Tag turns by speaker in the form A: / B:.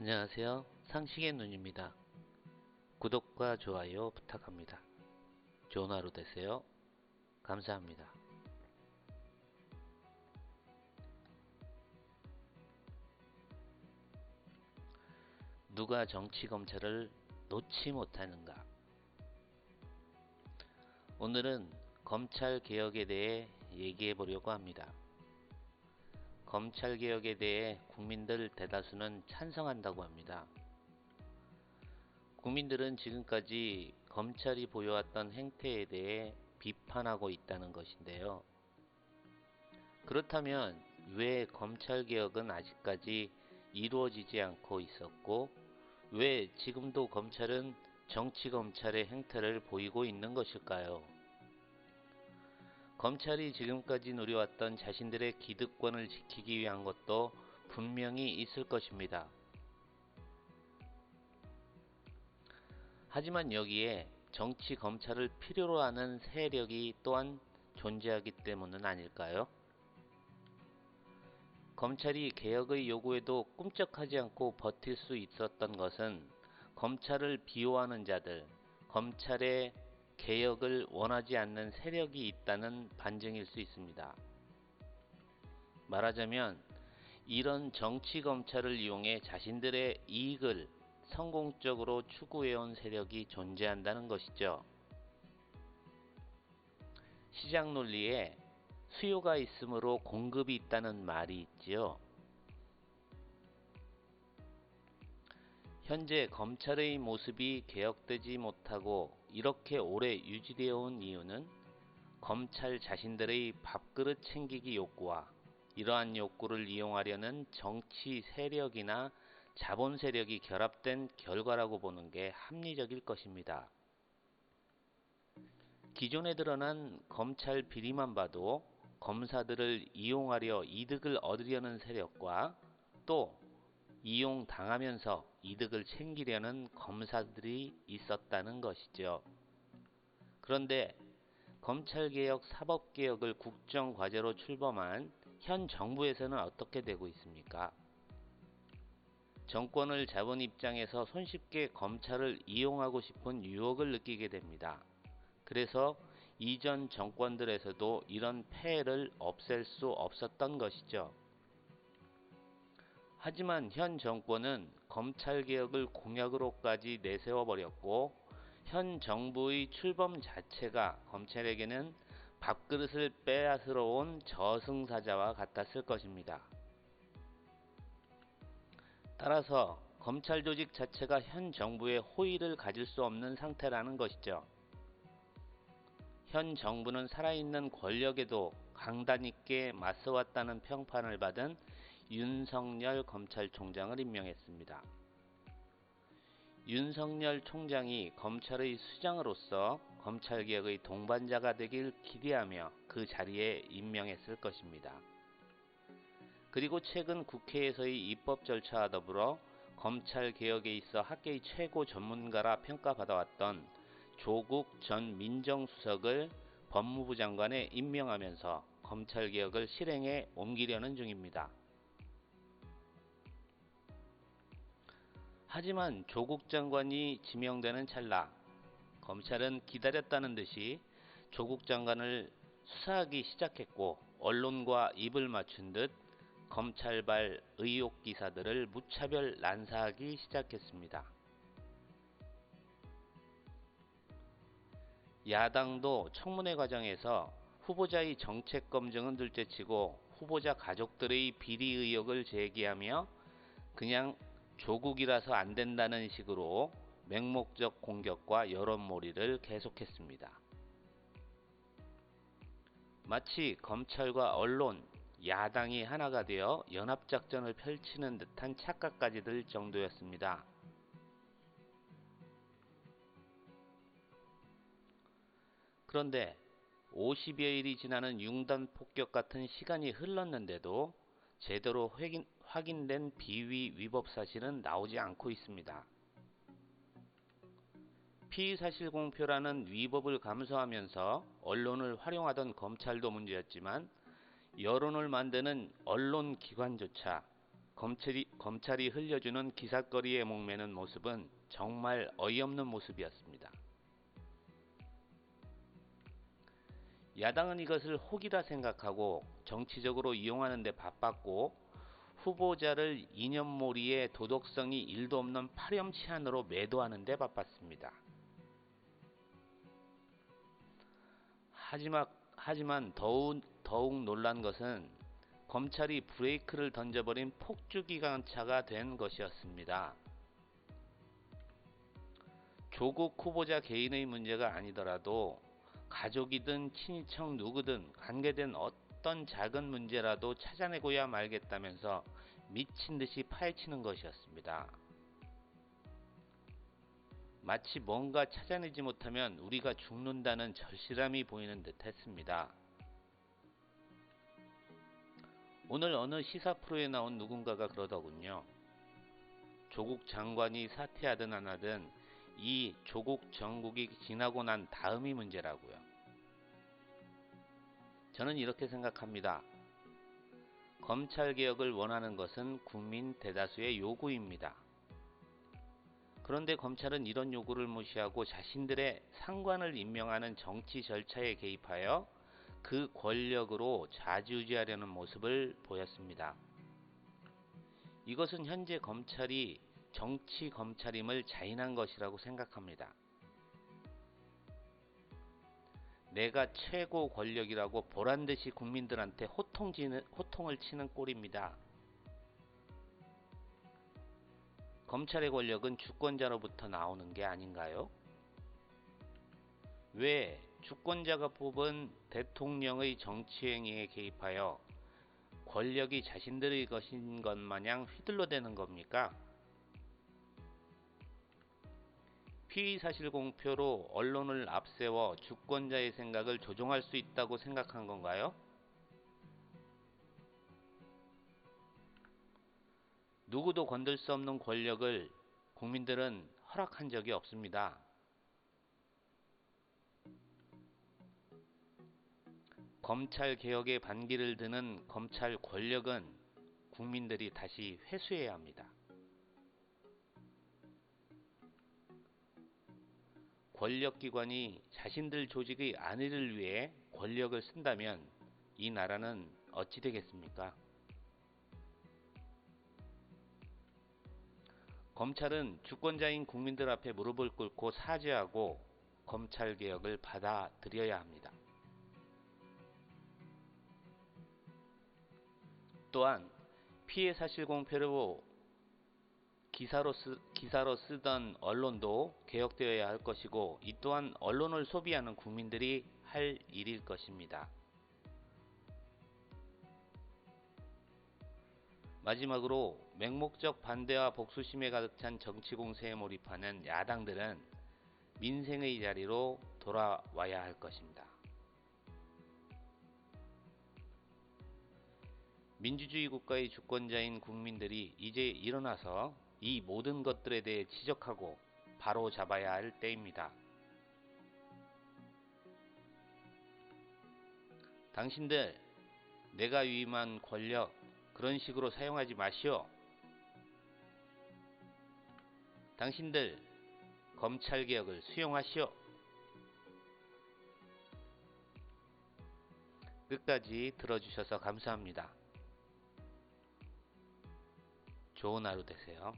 A: 안녕하세요. 상식의 눈입니다. 구독과 좋아요 부탁합니다. 좋은 하루 되세요. 감사합니다. 누가 정치검찰을 놓지 못하는가? 오늘은 검찰개혁에 대해 얘기해 보려고 합니다. 검찰개혁에 대해 국민들 대다수는 찬성한다고 합니다. 국민들은 지금까지 검찰이 보여왔던 행태에 대해 비판하고 있다는 것인데요. 그렇다면 왜 검찰개혁은 아직까지 이루어지지 않고 있었고, 왜 지금도 검찰은 정치검찰의 행태를 보이고 있는 것일까요? 검찰이 지금까지 누려왔던 자신들의 기득권을 지키기 위한 것도 분명히 있을 것입니다. 하지만 여기에 정치 검찰을 필요로 하는 세력이 또한 존재하기 때문은 아닐까요? 검찰이 개혁의 요구에도 꿈쩍하지 않고 버틸 수 있었던 것은 검찰을 비호하는 자들, 검찰의 개혁을 원하지 않는 세력이 있다는 반증일 수 있습니다. 말하자면 이런 정치 검찰을 이용해 자신들의 이익을 성공적으로 추구해온 세력이 존재한다는 것이죠. 시장 논리에 수요가 있으므로 공급이 있다는 말이 있지요. 현재 검찰의 모습이 개혁되지 못하고 이렇게 오래 유지되어 온 이유는 검찰 자신들의 밥그릇 챙기기 욕구와 이러한 욕구를 이용하려는 정치 세력이나 자본 세력이 결합된 결과라고 보는 게 합리적일 것입니다. 기존에 드러난 검찰 비리만 봐도 검사들을 이용하려 이득을 얻으려는 세력과 또 이용당하면서 이득을 챙기려는 검사들이 있었다는 것이죠. 그런데 검찰개혁, 사법개혁을 국정과제로 출범한 현 정부에서는 어떻게 되고 있습니까? 정권을 잡은 입장에서 손쉽게 검찰을 이용하고 싶은 유혹을 느끼게 됩니다. 그래서 이전 정권들에서도 이런 폐해를 없앨 수 없었던 것이죠. 하지만 현 정권은 검찰개혁을 공약으로까지 내세워버렸고 현 정부의 출범 자체가 검찰에게는 밥그릇을 빼앗으러 온 저승사자와 같았을 것입니다. 따라서 검찰 조직 자체가 현 정부의 호의를 가질 수 없는 상태라는 것이죠. 현 정부는 살아있는 권력에도 강단 있게 맞서왔다는 평판을 받은 윤석열 검찰총장을 임명했습니다. 윤석열 총장이 검찰의 수장으로서 검찰개혁의 동반자가 되길 기대하며 그 자리에 임명했을 것입니다. 그리고 최근 국회에서의 입법 절차와 더불어 검찰개혁에 있어 학계의 최고 전문가라 평가받아왔던 조국 전 민정수석을 법무부 장관에 임명하면서 검찰개혁을 실행에 옮기려는 중입니다. 하지만 조국 장관이 지명되는 찰나 검찰은 기다렸다는 듯이 조국 장관을 수사하기 시작했고 언론과 입을 맞춘 듯 검찰발 의혹 기사들을 무차별 난사하기 시작했습니다. 야당도 청문회 과정에서 후보자의 정책 검증은 둘째치고 후보자 가족들의 비리 의혹을 제기하며 그냥 조국이라서 안 된다는 식으로 맹목적 공격과 여론몰이를 계속했습니다. 마치 검찰과 언론, 야당이 하나가 되어 연합작전을 펼치는 듯한 착각까지 들 정도였습니다. 그런데 50여일이 지나는 융단 폭격 같은 시간이 흘렀는데도 제대로 확인된 비위 위법 사실은 나오지 않고 있습니다. 피의사실 공표라는 위법을 감수하면서 언론을 활용하던 검찰도 문제였지만 여론을 만드는 언론기관조차 검찰이 흘려주는 기삿거리에 목매는 모습은 정말 어이없는 모습이었습니다. 야당은 이것을 혹이라 생각하고 정치적으로 이용하는 데 바빴고, 후보자를 이념몰이에 도덕성이 1도 없는 파렴치한으로 매도하는 데 바빴습니다. 하지만 더욱 놀란 것은 검찰이 브레이크를 던져버린 폭주기관차가 된 것이었습니다. 조국 후보자 개인의 문제가 아니더라도 가족이든 친인척 누구든 관계된 어떤 작은 문제라도 찾아내고야 말겠다면서 미친듯이 파헤치는 것이었습니다. 마치 뭔가 찾아내지 못하면 우리가 죽는다는 절실함이 보이는 듯 했습니다. 오늘 어느 시사 프로에 나온 누군가가 그러더군요. 조국 장관이 사퇴하든 안 하든 이 조국 정국이 지나고 난 다음이 문제라고요. 저는 이렇게 생각합니다. 검찰개혁을 원하는 것은 국민 대다수의 요구입니다. 그런데 검찰은 이런 요구를 무시하고 자신들의 상관을 임명하는 정치 절차에 개입하여 그 권력으로 좌지우지하려는 모습을 보였습니다. 이것은 현재 검찰이 정치 검찰임을 자인한 것이라고 생각합니다. 내가 최고 권력이라고 보란듯이 국민들한테 호통을 치는 꼴입니다. 검찰의 권력은 주권자로부터 나오는 게 아닌가요? 왜 주권자가 뽑은 대통령의 정치행위에 개입하여 권력이 자신들의 것인 것 마냥 휘둘러대는 겁니까? 피의사실 공표로 언론을 앞세워 주권자의 생각을 조종할 수 있다고 생각한 건가요? 누구도 건들 수 없는 권력을 국민들은 허락한 적이 없습니다. 검찰 개혁에 반기를 드는 검찰 권력은 국민들이 다시 회수해야 합니다. 권력기관이 자신들 조직의 안위를 위해 권력을 쓴다면 이 나라는 어찌 되겠습니까? 검찰은 주권자인 국민들 앞에 무릎을 꿇고 사죄하고 검찰개혁을 받아들여야 합니다. 또한 피해사실 공표로 기사로 쓰던 언론도 개혁되어야 할 것이고, 이 또한 언론을 소비하는 국민들이 할 일일 것입니다. 마지막으로 맹목적 반대와 복수심에 가득 찬 정치 공세에 몰입하는 야당들은 민생의 자리로 돌아와야 할 것입니다. 민주주의 국가의 주권자인 국민들이 이제 일어나서 이 모든 것들에 대해 지적하고 바로 잡아야 할 때입니다. 당신들, 내가 위임한 권력 그런 식으로 사용하지 마시오. 당신들, 검찰개혁을 수용하시오. 끝까지 들어주셔서 감사합니다. 좋은 하루 되세요.